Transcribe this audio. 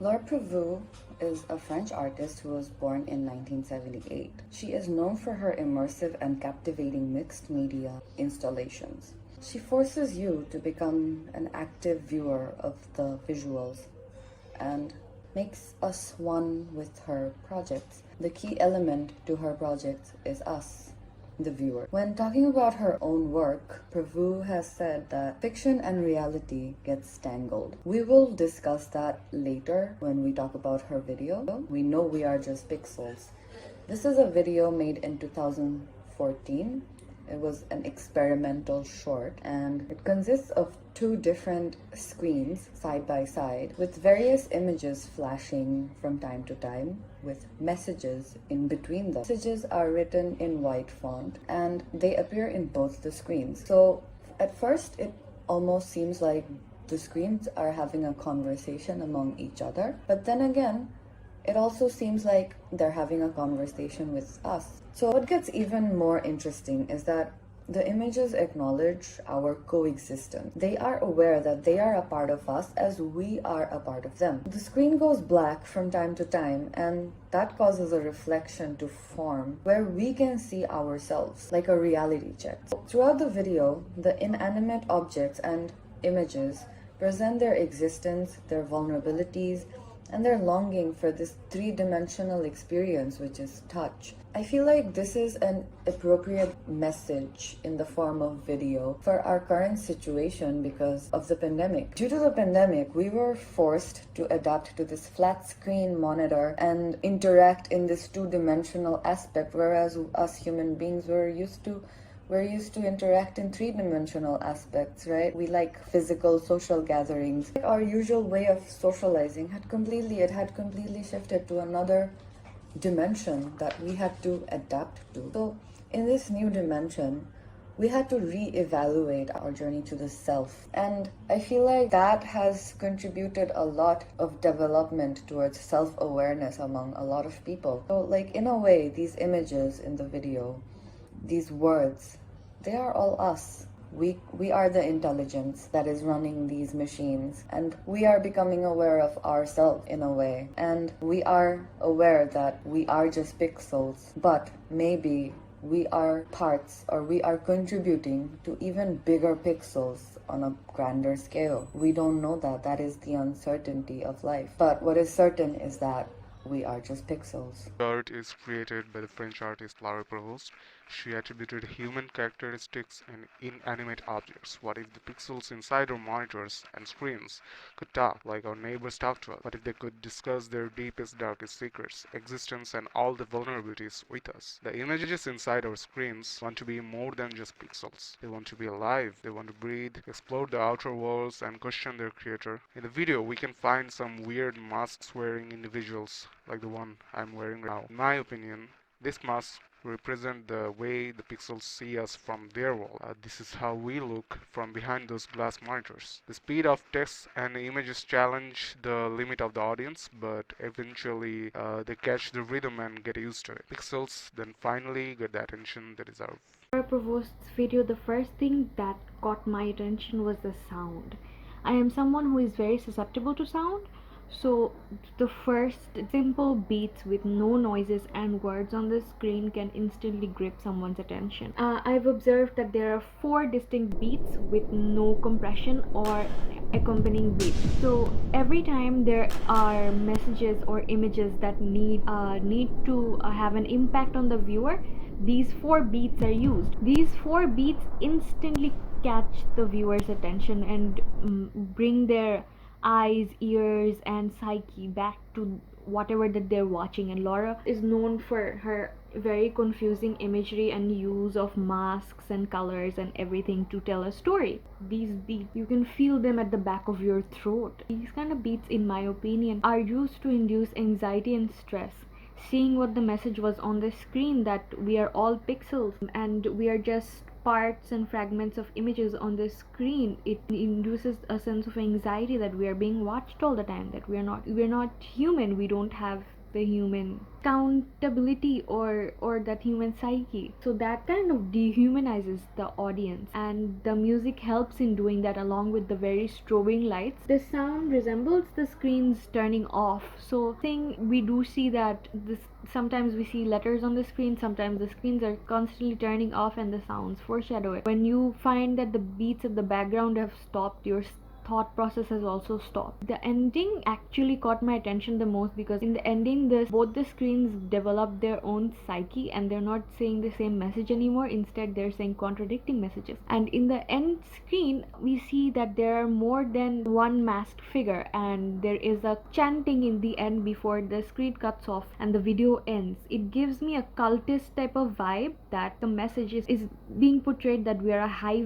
Laure Prouvost is a French artist who was born in 1978. She is known for her immersive and captivating mixed media installations. She forces you to become an active viewer of the visuals and makes us one with her projects. The key element to her projects is us, the viewer. When talking about her own work, Prouvost has said that fiction and reality gets tangled. We will discuss that later when we talk about her video. We know we are just pixels. This is a video made in 2014. It was an experimental short, and it consists of two different screens side by side with various images flashing from time to time with messages in between them. Messages are written in white font and they appear in both the screens. So at first it almost seems like the screens are having a conversation among each other, but then again it also seems like they're having a conversation with us. So what gets even more interesting is that the images acknowledge our coexistence. They are aware that they are a part of us as we are a part of them. The screen goes black from time to time, and that causes a reflection to form where we can see ourselves, like a reality check. Throughout the video, the inanimate objects and images present their existence, their vulnerabilities, and their longing for this three-dimensional experience, which is touch. I feel like this is an appropriate message in the form of video for our current situation because of the pandemic. Due to the pandemic, we were forced to adapt to this flat screen monitor and interact in this two-dimensional aspect, whereas us human beings we're used to interact in three-dimensional aspects, right? We like physical social gatherings. Our usual way of socializing had completely shifted to another dimension that we had to adapt to. So in this new dimension, we had to re-evaluate our journey to the self. And I feel like that has contributed a lot of development towards self-awareness among a lot of people. So like in a way, these images in the video, these words, they are all us. We are the intelligence that is running these machines, and we are becoming aware of ourselves in a way. And we are aware that we are just pixels, but maybe we are parts, or we are contributing to even bigger pixels on a grander scale. We don't know that. That is the uncertainty of life. But what is certain is that we are just pixels. Art is created by the French artist Laure Prouvost. She attributed human characteristics in inanimate objects. What if the pixels inside our monitors and screens could talk like our neighbors talk to us? What if they could discuss their deepest, darkest secrets, existence, and all the vulnerabilities with us? The images inside our screens want to be more than just pixels. They want to be alive. They want to breathe, explore the outer worlds, and question their creator. In the video, we can find some weird mask-wearing individuals like the one I'm wearing now. In my opinion, this mask represent the way the pixels see us from their world. This is how we look from behind those glass monitors. The speed of text and images challenge the limit of the audience, but eventually they catch the rhythm and get used to it. Pixels then finally get the attention they deserve. Laure Prouvost's video, the first thing that caught my attention was the sound. I am someone who is very susceptible to sound, so the first simple beats with no noises and words on the screen can instantly grip someone's attention. I've observed that there are 4 distinct beats with no compression or accompanying beats. So every time there are messages or images that need to have an impact on the viewer, these 4 beats are used. These 4 beats instantly catch the viewer's attention and bring their eyes, ears, and psyche back to whatever that they're watching. And Laura is known for her very confusing imagery and use of masks and colors and everything to tell a story. These beats, you can feel them at the back of your throat. These kind of beats, in my opinion, are used to induce anxiety and stress. Seeing what the message was on the screen, that we are all pixels and we are just parts and fragments of images on the screen, it induces a sense of anxiety that we are being watched all the time, that we're not human, we don't have the human accountability or that human psyche. So that kind of dehumanizes the audience, and the music helps in doing that, along with the very strobing lights. The sound resembles the screens turning off. So thing we do see that this, sometimes we see letters on the screen, sometimes the screens are constantly turning off and the sounds foreshadow it. When you find that the beats of the background have stopped, your thought process has also stopped. The ending actually caught my attention the most, because in the ending, this both the screens develop their own psyche, and they're not saying the same message anymore. Instead, they're saying contradicting messages. And in the end screen, we see that there are more than one masked figure, and there is a chanting in the end before the screen cuts off and the video ends. It gives me a cultist type of vibe, that the message is being portrayed that we are a hive